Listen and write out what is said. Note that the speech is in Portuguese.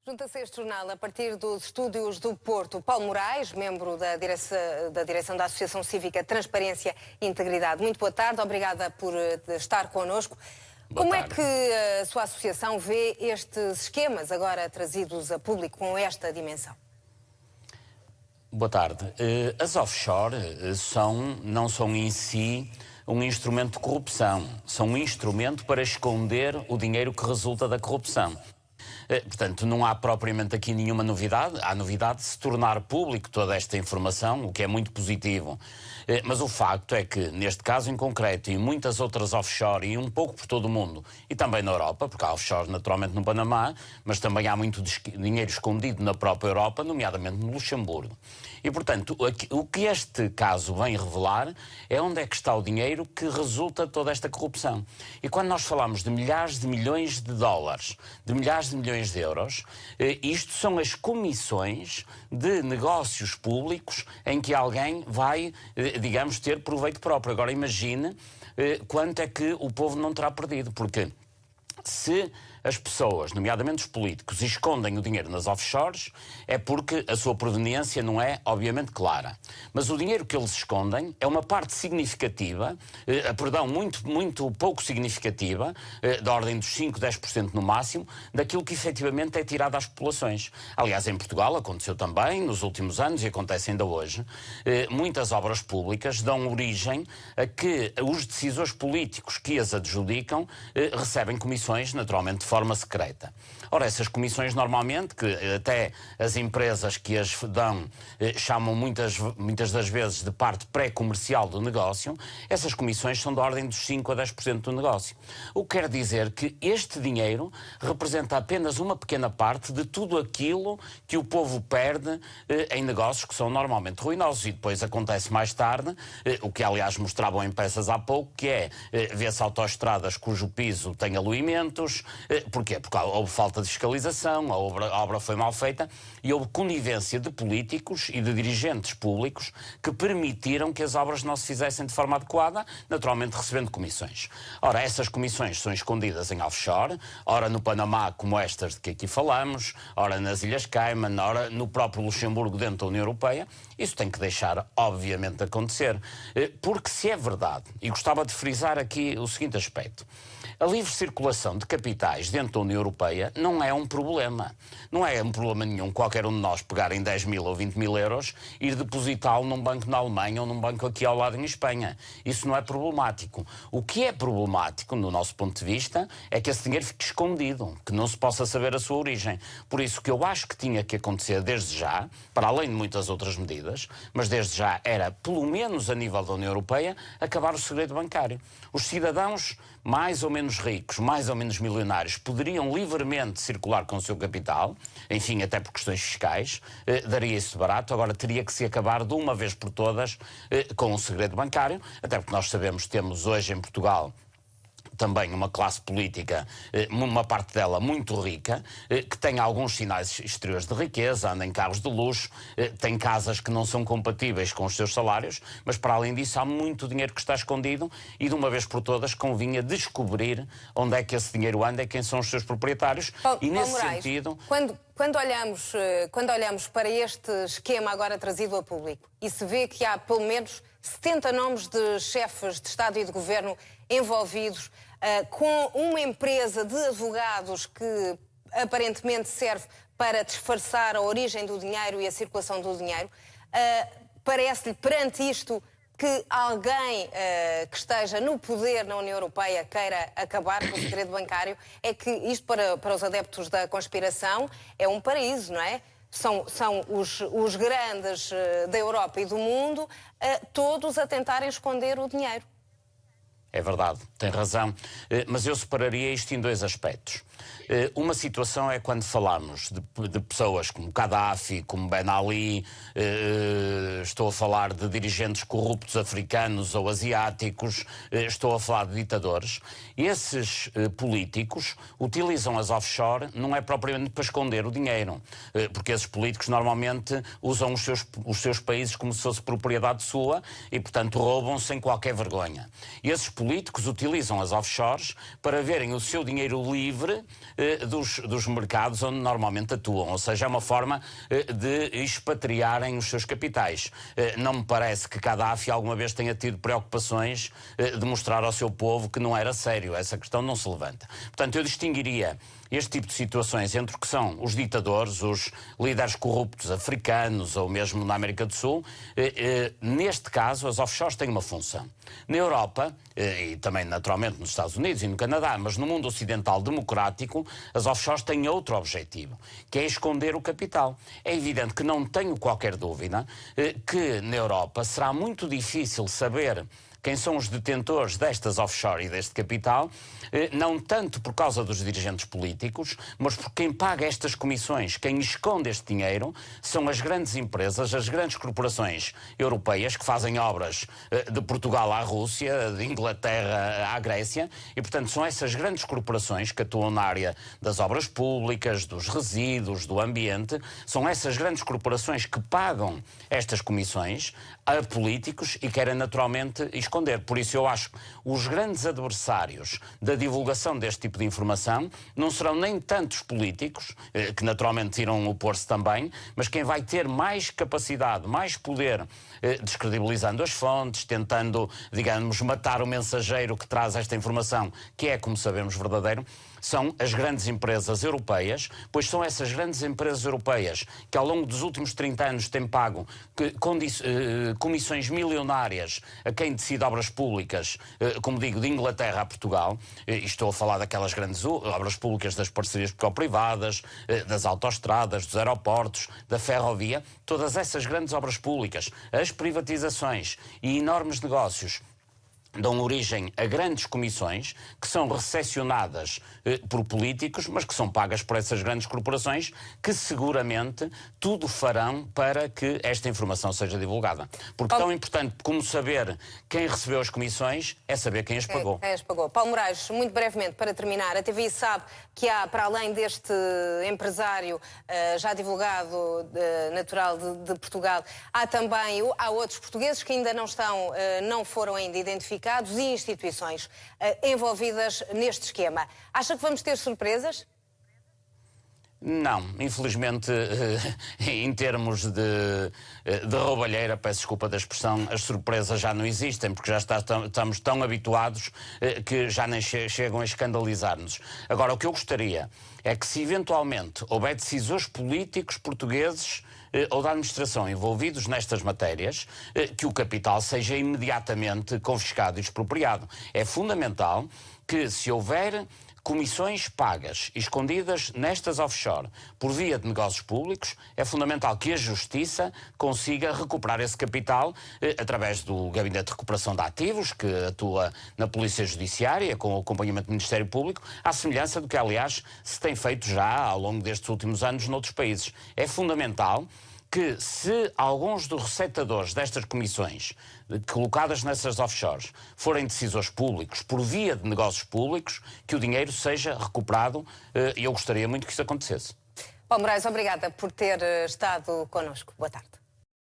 Junta-se a este jornal a partir dos estúdios do Porto. Paulo Moraes, membro da direção da Associação Cívica Transparência e Integridade. Muito boa tarde, obrigada por estar connosco. Como é que a sua associação vê estes esquemas agora trazidos a público com esta dimensão? Boa tarde. As offshore não são em si um instrumento de corrupção. São um instrumento para esconder o dinheiro que resulta da corrupção. Portanto, não há propriamente aqui nenhuma novidade. Há novidade de se tornar público toda esta informação, o que é muito positivo. Mas o facto é que, neste caso em concreto, e muitas outras offshore, e um pouco por todo o mundo, e também na Europa, porque há offshore naturalmente no Panamá, mas também há muito dinheiro escondido na própria Europa, nomeadamente no Luxemburgo. E, portanto, o que este caso vem revelar é onde é que está o dinheiro que resulta de toda esta corrupção. E quando nós falamos de milhares de milhões de dólares, de milhares de milhões de euros, isto são as comissões de negócios públicos em que alguém vai, digamos, ter proveito próprio. Agora imagine quanto é que o povo não terá perdido, porque se as pessoas, nomeadamente os políticos, escondem o dinheiro nas offshores, é porque a sua proveniência não é, obviamente, clara. Mas o dinheiro que eles escondem é uma parte significativa, muito pouco significativa, da ordem dos 5, 10% no máximo, daquilo que efetivamente é tirado às populações. Aliás, em Portugal aconteceu também, nos últimos anos, e acontece ainda hoje, muitas obras públicas dão origem a que os decisores políticos que as adjudicam recebem comissões, naturalmente, de forma secreta. Ora, essas comissões normalmente, que até as empresas que as dão chamam muitas das vezes de parte pré-comercial do negócio, essas comissões são da ordem dos 5 a 10% do negócio. O que quer dizer que este dinheiro representa apenas uma pequena parte de tudo aquilo que o povo perde em negócios que são normalmente ruinosos. E depois acontece mais tarde, o que aliás mostravam em peças há pouco, que é vê-se autoestradas cujo piso tem aluimentos. Porquê? Porque houve falta de fiscalização, a obra foi mal feita e houve conivência de políticos e de dirigentes públicos que permitiram que as obras não se fizessem de forma adequada, naturalmente recebendo comissões. Ora, essas comissões são escondidas em offshore, ora no Panamá, como estas de que aqui falamos, ora nas Ilhas Cayman, ora no próprio Luxemburgo dentro da União Europeia. Isso tem que deixar, obviamente, de acontecer. Porque se é verdade, e gostava de frisar aqui o seguinte aspecto, a livre circulação de capitais dentro da União Europeia não é um problema. Não é um problema nenhum qualquer um de nós pegar em 10 mil ou 20 mil euros e ir depositá-lo num banco na Alemanha ou num banco aqui ao lado em Espanha. Isso não é problemático. O que é problemático, no nosso ponto de vista, é que esse dinheiro fique escondido, que não se possa saber a sua origem. Por isso que eu acho que tinha que acontecer desde já, para além de muitas outras medidas, mas desde já era, pelo menos a nível da União Europeia, acabar o segredo bancário. Os cidadãos mais ou menos ricos, mais ou menos milionários, poderiam livremente circular com o seu capital, enfim, até por questões fiscais, daria isso de barato. Agora teria que se acabar de uma vez por todas com o segredo bancário, até porque nós sabemos que temos hoje em Portugal também uma classe política, uma parte dela muito rica, que tem alguns sinais exteriores de riqueza, anda em carros de luxo, tem casas que não são compatíveis com os seus salários, mas para além disso há muito dinheiro que está escondido e de uma vez por todas convinha descobrir onde é que esse dinheiro anda e quem são os seus proprietários. E nesse Moraes, sentido... Quando olhamos para este esquema agora trazido a público e se vê que há pelo menos 70 nomes de chefes de Estado e de Governo envolvidos, com uma empresa de advogados que aparentemente serve para disfarçar a origem do dinheiro e a circulação do dinheiro, parece-lhe perante isto que alguém que esteja no poder na União Europeia queira acabar com o segredo bancário? É que isto para os adeptos da conspiração é um paraíso, não é? São os grandes da Europa e do mundo todos a tentarem esconder o dinheiro. É verdade, tem razão, mas eu separaria isto em dois aspectos. Uma situação é quando falamos de pessoas como Gaddafi, como Ben Ali, estou a falar de dirigentes corruptos africanos ou asiáticos, estou a falar de ditadores. Esses políticos utilizam as offshore não é propriamente para esconder o dinheiro, porque esses políticos normalmente usam os seus países como se fosse propriedade sua e, portanto, roubam sem qualquer vergonha. E esses políticos políticos utilizam as offshores para verem o seu dinheiro livre dos mercados onde normalmente atuam. Ou seja, é uma forma de expatriarem os seus capitais. Não me parece que Gaddafi alguma vez tenha tido preocupações de mostrar ao seu povo que não era sério. Essa questão não se levanta. Portanto, eu distinguiria este tipo de situações entre o que são os ditadores, os líderes corruptos africanos ou mesmo na América do Sul. Neste caso, as offshores têm uma função. Na Europa, e também naturalmente nos Estados Unidos e no Canadá, mas no mundo ocidental democrático, as offshores têm outro objetivo, que é esconder o capital. É evidente que não tenho qualquer dúvida que na Europa será muito difícil saber quem são os detentores destas offshore e deste capital, não tanto por causa dos dirigentes políticos, mas por quem paga estas comissões, quem esconde este dinheiro, são as grandes empresas, as grandes corporações europeias que fazem obras de Portugal à Rússia, de Inglaterra à Grécia, e portanto são essas grandes corporações que atuam na área das obras públicas, dos resíduos, do ambiente, são essas grandes corporações que pagam estas comissões a políticos e querem naturalmente esconder. Por isso eu acho que os grandes adversários da divulgação deste tipo de informação não serão nem tantos políticos, que naturalmente irão opor-se também, mas quem vai ter mais capacidade, mais poder, descredibilizando as fontes, tentando, digamos, matar o mensageiro que traz esta informação, que é, como sabemos, verdadeiro, são as grandes empresas europeias, pois são essas grandes empresas europeias que ao longo dos últimos 30 anos têm pago comissões milionárias a quem decide obras públicas, como digo, de Inglaterra a Portugal, e estou a falar daquelas grandes obras públicas das parcerias público-privadas, das autoestradas, dos aeroportos, da ferrovia, todas essas grandes obras públicas, as privatizações e enormes negócios dão origem a grandes comissões que são recepcionadas por políticos, mas que são pagas por essas grandes corporações que seguramente tudo farão para que esta informação seja divulgada. Porque tão importante como saber quem recebeu as comissões é saber quem as pagou. Quem as pagou. Paulo Moraes, muito brevemente, para terminar, a TVI sabe que há, para além deste empresário já divulgado, natural de Portugal, há outros portugueses que ainda não foram ainda identificados e instituições envolvidas neste esquema. Acha que vamos ter surpresas? Não, infelizmente, em termos de roubalheira, peço desculpa da expressão, as surpresas já não existem, porque já estamos tão habituados que já nem chegam a escandalizar-nos. Agora, o que eu gostaria é que, se eventualmente houver decisores políticos portugueses ou da administração envolvidos nestas matérias, que o capital seja imediatamente confiscado e expropriado. É fundamental que, se houver comissões pagas e escondidas nestas offshore por via de negócios públicos, é fundamental que a Justiça consiga recuperar esse capital através do Gabinete de Recuperação de Ativos, que atua na Polícia Judiciária, com o acompanhamento do Ministério Público, à semelhança do que, aliás, se tem feito já ao longo destes últimos anos noutros países. É fundamental que, se alguns dos receptadores destas comissões colocadas nessas offshores forem decisores públicos por via de negócios públicos, que o dinheiro seja recuperado, e eu gostaria muito que isso acontecesse. Paulo Moraes, obrigada por ter estado connosco. Boa tarde.